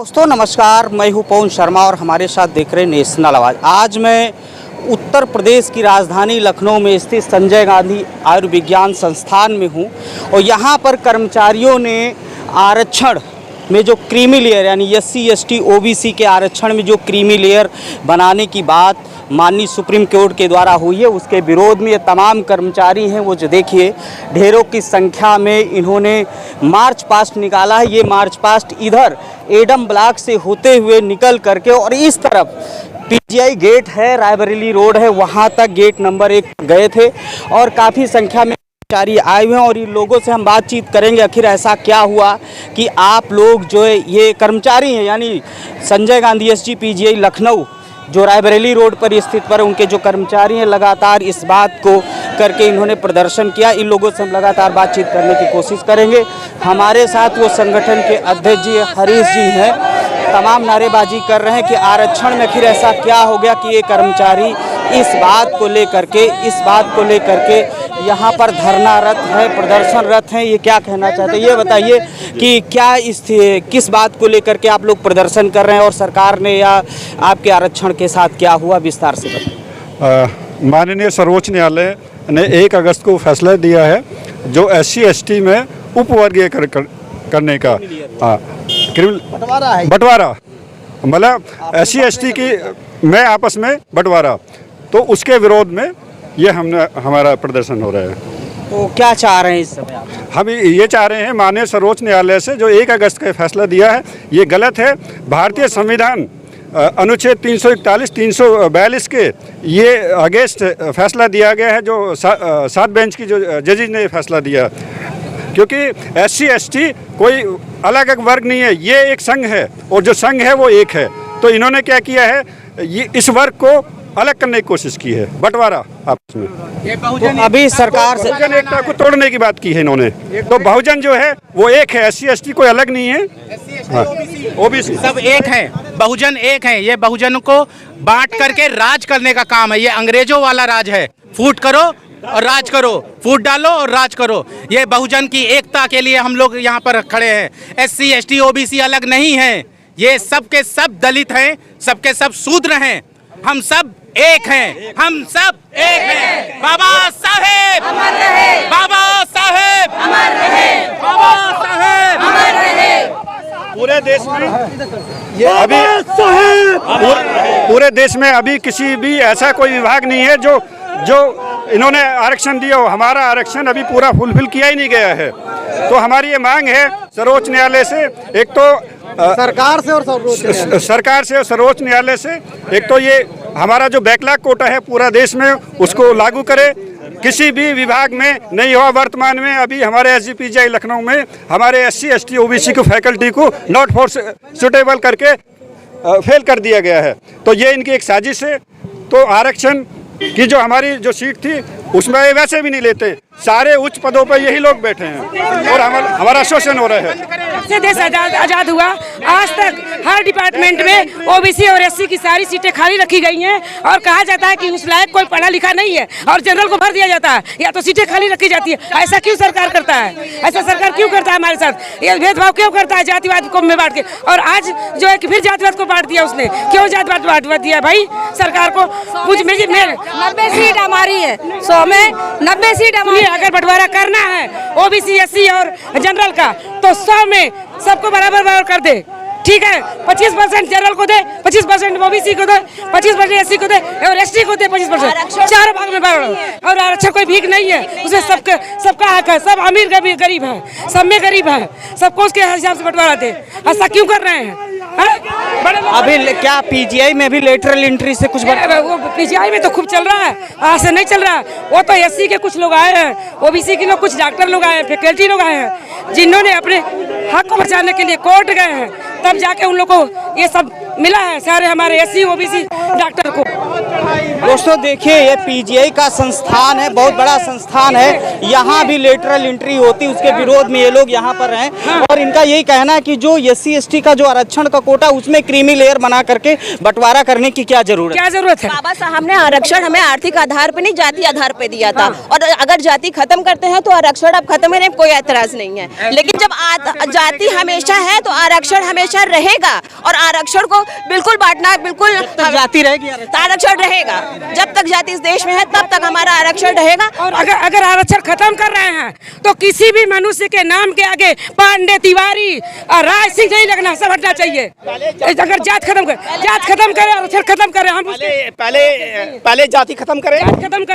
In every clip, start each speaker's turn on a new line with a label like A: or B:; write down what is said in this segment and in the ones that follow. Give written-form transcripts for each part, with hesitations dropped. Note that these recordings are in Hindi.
A: दोस्तों नमस्कार, मैं हूं पवन शर्मा और हमारे साथ देख रहे हैं नेशनल आवाज़। आज मैं उत्तर प्रदेश की राजधानी लखनऊ में स्थित संजय गांधी आयुर्विज्ञान संस्थान में हूं और यहां पर कर्मचारियों ने आरक्षण में जो क्रीमी लेयर यानी SC ST OBC के आरक्षण में जो क्रीमी लेयर बनाने की बात माननीय सुप्रीम कोर्ट के द्वारा हुई है, उसके विरोध में ये तमाम कर्मचारी हैं वो जो देखिए ढेरों की संख्या में इन्होंने मार्च पास्ट निकाला है। ये मार्च पास्ट इधर एडम ब्लॉक से होते हुए निकल करके और इस तरफ PGI गेट है, रायबरेली रोड है, वहाँ तक गेट नंबर 1 गए थे और काफ़ी संख्या में कर्मचारी आए हुए हैं और इन लोगों से हम बातचीत करेंगे आखिर ऐसा क्या हुआ कि आप लोग जो है ये कर्मचारी हैं यानी संजय गांधी SG PGI लखनऊ जो रायबरेली रोड पर स्थित पर उनके जो कर्मचारी हैं लगातार इस बात को करके इन्होंने प्रदर्शन किया। इन लोगों से हम लगातार बातचीत करने की कोशिश करेंगे। हमारे साथ वो संगठन के अध्यक्ष जी हरीश जी हैं, तमाम नारेबाजी कर रहे हैं कि आरक्षण में फिर ऐसा क्या हो गया कि ये कर्मचारी इस बात को लेकर के यहाँ पर धरनारत है, प्रदर्शनरत हैं। ये क्या कहना चाहते हैं ये बताइए कि क्या किस बात को लेकर के आप लोग प्रदर्शन कर रहे हैं और सरकार ने या आपके आरक्षण के साथ क्या हुआ, विस्तार से बताइए।
B: माननीय सर्वोच्च न्यायालय ने 1 अगस्त को फैसला दिया है जो SC ST में उपवर्गीय करने का बंटवारा मतलब SC ST की में आपस में बंटवारा, तो उसके विरोध में ये हमारा प्रदर्शन हो रहा है।
A: तो क्या चाह रहे हैं इस समय आप?
B: हम ये चाह रहे हैं माननीय सर्वोच्च न्यायालय से जो 1 अगस्त का फैसला दिया है ये गलत है। भारतीय संविधान अनुच्छेद 341 342 के ये अगेंस्ट फैसला दिया गया है जो 7 बेंच की जो जजेज ने फैसला दिया, क्योंकि SC ST कोई अलग वर्ग नहीं है, ये एक संघ है और जो संघ है वो एक है। तो इन्होंने क्या किया है, ये इस वर्ग को अलग करने की कोशिश की है, बंटवारा आपस में।
A: तो अभी सरकार से
B: बहुजन एकता को तोड़ने की बात की है इन्होंने। तो बहुजन जो है वो एक है, SC ST कोई अलग नहीं है, OBC
C: सब एक है, बहुजन एक है। ये बहुजन को बांट करके राज करने का काम है। ये अंग्रेजों वाला राज है, फूट करो और राज करो, फूट डालो और राज करो। ये बहुजन की एकता के लिए हम लोग यहाँ पर खड़े हैं। SC ST OBC अलग नहीं है, ये सब के सब दलित हैं, सबके सब शूद्र हैं, हम सब एक हैं, हम सब एक हैं। बाबा साहेब अमर रहे, बाबा साहेब अमर रहे, बाबा साहेब अमर रहे।
B: पूरे देश में अभी पूरे देश में अभी किसी भी ऐसा कोई विभाग नहीं है जो इन्होंने आरक्षण दिया हो। हमारा आरक्षण अभी पूरा फुलफिल किया ही नहीं गया है। तो हमारी ये मांग है सर्वोच्च न्यायालय से, एक तो सरकार से और सर्वोच्च न्यायालय से, एक तो ये हमारा जो बैकलॉग कोटा है पूरा देश में उसको लागू करे। किसी भी विभाग में नहीं हुआ वर्तमान में। अभी हमारे SG PGI लखनऊ में हमारे SC ST OBC को फैकल्टी को नॉट फॉर सुटेबल करके फेल कर दिया गया है। तो ये इनकी एक साजिश है। तो आरक्षण की जो हमारी जो सीट थी उसमें वैसे भी नहीं लेते, सारे उच्च पदों पर यही लोग बैठे हैं और हमारा शोषण हो रहा है।
D: से देश आजाद हुआ आज तक हर डिपार्टमेंट में OBC और SC की सारी सीटें खाली रखी गई हैं और कहा जाता है कि उस लायक कोई पढ़ा लिखा नहीं है और जनरल को भर दिया जाता है या तो सीटें खाली रखी जाती है। ऐसा क्यों सरकार करता है? ऐसा सरकार क्यों करता है हमारे साथ? ये भेदभाव क्यों करता है जातिवाद को में बांट के? और आज जो है कि फिर जातिवाद को बांट दिया उसने। क्यों जातिवाद बांट दिया भाई सरकार को? कुछ 90 सीट हमारी है, 100 में 90 सीट हमारी। अगर बंटवारा करना है OBC SC और जनरल का तो 100 में सबको बराबर कर दे, ठीक है। 25% जनरल को दे, 25% OBC को दे, 25% SC को दे और ST को दे 25%। 4 भाग में बांटो। और आरक्षण कोई भीख नहीं है, उसमें सबका हक है। सब अमीर गरीब है, सब में गरीब है, सबको उसके हिसाब से बंटवारा दे। ऐसा क्यों कर रहे हैं?
A: अभी क्या PGI में भी लेटरल एंट्री से कुछ
D: वो PGI में तो खूब चल रहा है, आज से नहीं चल रहा। वो तो SC के कुछ लोग आए हैं, OBC के लोग, कुछ डॉक्टर लोग आए हैं, फैकल्टी लोग आए हैं जिन्होंने अपने हक को बचाने के लिए कोर्ट गए हैं, तब जाके उन लोग को ये सब मिला है। सारे हमारे SC OBC डॉक्टर को
A: दोस्तों देखिए, ये पीजीआई का संस्थान है, बहुत बड़ा संस्थान है। यहाँ भी लेटरल एंट्री होती, उसके विरोध में ये लोग यहाँ पर हैं और इनका यही कहना है कि जो SC/ST का जो आरक्षण का कोटा, उसमें क्रीमी लेयर बना करके बंटवारा करने की क्या जरूरत
D: है।
E: बाबा साहब ने आरक्षण हमें आर्थिक आधार पे नहीं, जाति आधार पे दिया था। और अगर जाति खत्म करते हैं तो आरक्षण अब खत्म करने में कोई ऐतराज नहीं है, लेकिन जब जाति हमेशा है तो आरक्षण हमेशा रहेगा। और आरक्षण को बिल्कुल बांटना, बिल्कुल
A: जाति रहेगी,
E: आरक्षण रहेगा। जब तक जाति इस देश में है तब तक हमारा आरक्षण रहेगा।
D: और अगर आरक्षण खत्म कर रहे हैं तो किसी भी मनुष्य के नाम के आगे पांडे, तिवारी और राय सिंह नहीं लगना, सब हटना चाहिए। अगर जात खत्म करे, आरक्षण खत्म करे, हम
F: पहले जाति खत्म करें,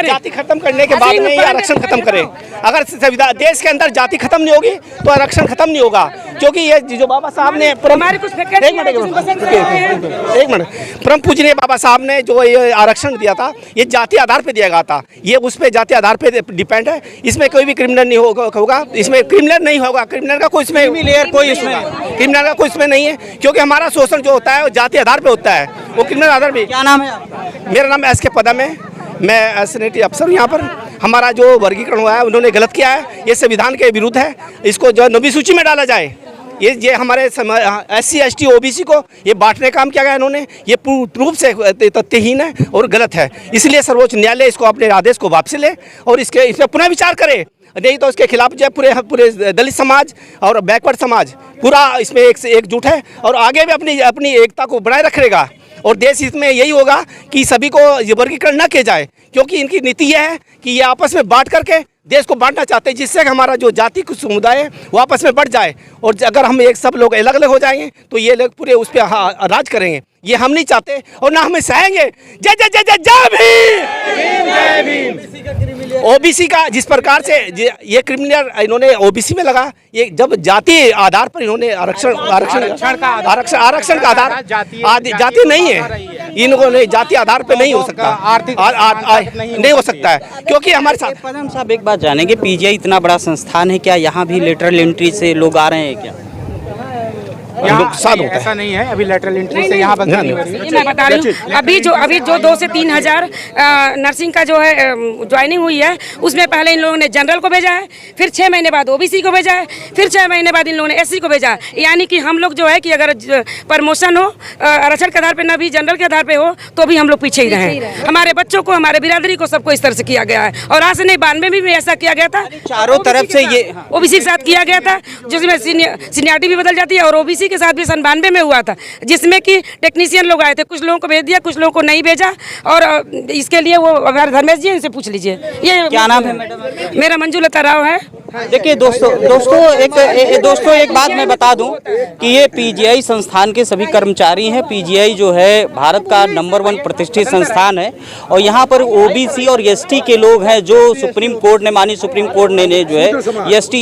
F: जाति खत्म करने के बाद में आरक्षण खत्म करें। अगर संविधान देश के अंदर जाति खत्म नहीं होगी तो आरक्षण खत्म नहीं होगा, क्योंकि ये जो बाबा साहब ने एक मिनट परम पूजनीय बाबा साहब ने जो ये आरक्षण दिया था, ये जाति आधार पे दिया गया था। ये उस पे जाति आधार पे डिपेंड है। इसमें कोई भी क्रिमिनल नहीं होगा, इसमें क्रिमिनल नहीं होगा, क्रिमिनल का कोई इसमें क्रिमिनल का कोई इसमें नहीं है, क्योंकि हमारा शोषण जो होता है वो जाति आधार पे होता है, वो क्रिमिनल आधार पे।
A: क्या नाम है आपका?
F: मेरा नाम SK पदम है, मैं सैनिटरी अफसर यहाँ पर। हमारा जो वर्गीकरण हुआ है उन्होंने गलत किया है, ये संविधान के विरुद्ध है। इसको जो नवी सूची में डाला जाए। ये हमारे SC/ST OBC को ये बांटने का काम किया गया इन्होंने, ये पूर्ण रूप से तथ्यहीन है और गलत है। इसलिए सर्वोच्च न्यायालय इसको अपने आदेश को वापस ले और इस पर पुनः विचार करे, नहीं तो इसके खिलाफ जो पूरे दलित समाज और बैकवर्ड समाज पूरा इसमें एकजुट है और आगे भी अपनी एकता को बनाए रखेगा। और देश हित में यही होगा कि सभी को ये वर्गीकरण न किया जाए, क्योंकि इनकी नीति यह है कि ये आपस में बांट करके देश को बांटना चाहते हैं, जिससे हमारा जो जाति कुछ समुदाय है वो आपस में बढ़ जाए। और अगर हम सब लोग अलग अलग हो जाएंगे तो ये लोग पूरे उस पर राज करेंगे। ये हम नहीं चाहते और ना हमें सहेंगे। जय जय जय जय जय भीम। OBC का जिस प्रकार से ये क्रिमिनल इन्होंने OBC में लगा, ये जब जाति आधार पर इन्होंने आरक्षण का आधार जाति नहीं है, इन्होंने जाति आधार पे नहीं हो सकता, नहीं हो सकता है, क्योंकि हमारे साथ।
A: पदम साहब, एक बात जानेंगे, पीजीआई इतना बड़ा संस्थान है, क्या यहाँ भी लेटरल एंट्री से लोग आ रहे हैं क्या?
C: ऐसा नहीं है, अभी लेटरल एंट्री से यहाँ बंद नहीं हो रही है।
D: मैं बता रही हूँ, अभी जो 2 से 3 हज़ार नर्सिंग का जो है ज्वाइनिंग हुई है, उसमें पहले इन लोगों ने जनरल को भेजा है, फिर 6 महीने बाद OBC को भेजा है, फिर 6 महीने बाद इन लोगों ने SC को भेजा है। यानी कि हम लोग जो है कि अगर प्रमोशन हो आरक्षण के आधार पर, ना भी जनरल के आधार पर हो, तो भी हम लोग पीछे ही रहे। हमारे बच्चों को, हमारे बिरादरी को, सबको इस तरह से किया गया है। और आज से नहीं, 92 में भी ऐसा किया गया था,
A: चारों तरफ से ये
D: OBC के साथ किया गया था, जिसमें सीनियरिटी भी बदल जाती है। और OBC के साथ भी 92 में हुआ था, जिसमें कि टेक्नीशियन लोग आए थे, कुछ लोगों को भेज दिया, कुछ लोगों को नहीं भेजा। और इसके लिए वो हमारे धर्मेश जी, इनसे पूछ लीजिए। ये
A: क्या नाम है मैडम?
D: मेरा मंजुलता राव है।
A: देखिए दोस्तों एक बात मैं बता दूं कि ये पीजीआई संस्थान के सभी कर्मचारी हैं। पीजीआई जो है भारत का नंबर 1 प्रतिष्ठित संस्थान है और यहाँ पर OBC और ST के लोग हैं, जो सुप्रीम कोर्ट ने, माननीय सुप्रीम कोर्ट ने जो है ST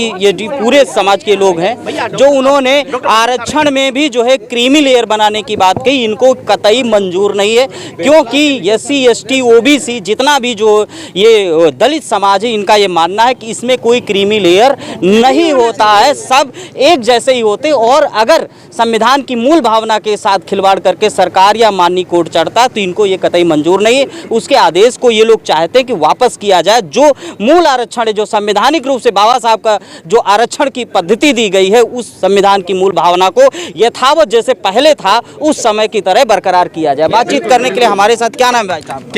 A: पूरे समाज के लोग हैं, जो उन्होंने आरक्षण में भी जो है क्रीमी लेयर बनाने की बात कही। इनको कतई मंजूर नहीं है, क्योंकि SC/ST OBC जितना भी जो ये दलित समाज है, इनका ये मानना है कि इसमें कोई क्रीमी लेयर नहीं होता है, सब एक जैसे ही होते। और अगर संविधान की मूल भावना के साथ खिलवाड़ करके सरकार या माननीय कोर्ट चढ़ता है तो इनको ये कतई मंजूर नहीं है। उसके आदेश को ये लोग चाहते हैं कि वापस किया जाए। जो मूल आरक्षण है, जो संवैधानिक रूप से बाबा साहब का जो आरक्षण की पद्धति दी गई है, उस संविधान की मूल भावना को यथावत जैसे पहले था उस समय की तरह बरकरार किया जाए। बातचीत करने के लिए हमारे साथ क्या नाम है भाई साहब?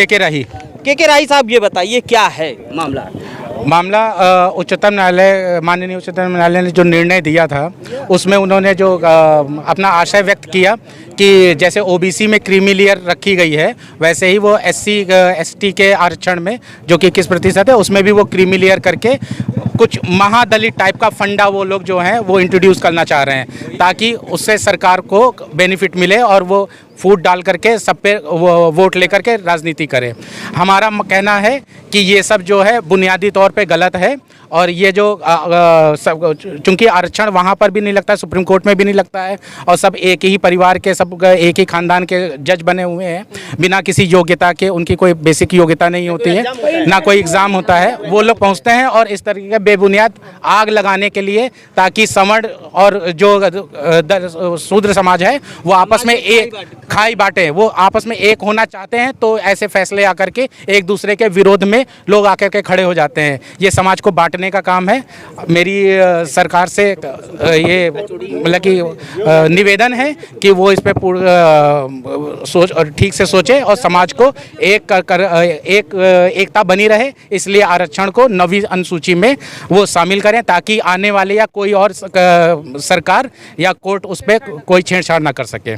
C: के राही
A: साहब, ये बताइए क्या है
C: मामला। उच्चतम न्यायालय, माननीय उच्चतम न्यायालय ने जो निर्णय दिया था, उसमें उन्होंने जो अपना आशय व्यक्त किया कि जैसे OBC में क्रीमी लेयर रखी गई है, वैसे ही वो SC/ST के आरक्षण में जो कि 21% है, उसमें भी वो क्रीमी लेयर करके कुछ महादलित टाइप का फंडा वो लोग जो हैं वो इंट्रोड्यूस करना चाह रहे हैं, ताकि उससे सरकार को बेनिफिट मिले और वो फूट डाल करके सब पे वोट लेकर के राजनीति करे। हमारा कहना है कि ये सब जो है बुनियादी तौर पे गलत है। और ये जो चूँकि आरक्षण वहाँ पर भी नहीं लगता है, सुप्रीम कोर्ट में भी नहीं लगता है, और सब एक ही परिवार के, सब एक ही खानदान के जज बने हुए हैं बिना किसी योग्यता के। उनकी कोई बेसिक योग्यता नहीं होती है, ना कोई एग्ज़ाम होता है। वो लोग पहुँचते हैं और इस तरीके के बेबुनियाद आग लगाने के लिए, ताकि सवर्ण और जो शूद्र समाज है वो आपस में एक खाई बांटे, वो आपस में एक होना चाहते हैं। तो ऐसे फैसले आकर के एक दूसरे के विरोध में लोग आकर के खड़े हो जाते हैं। ये समाज को बांटने का काम है। मेरी सरकार से ये मतलब कि निवेदन है कि वो इस पे सोच और ठीक से सोचे और समाज को एकता बनी रहे। इसलिए आरक्षण को 9वीं अनुसूची में वो शामिल करें, ताकि आने वाले या कोई और सरकार या कोर्ट उस पर कोई छेड़छाड़ ना कर सके।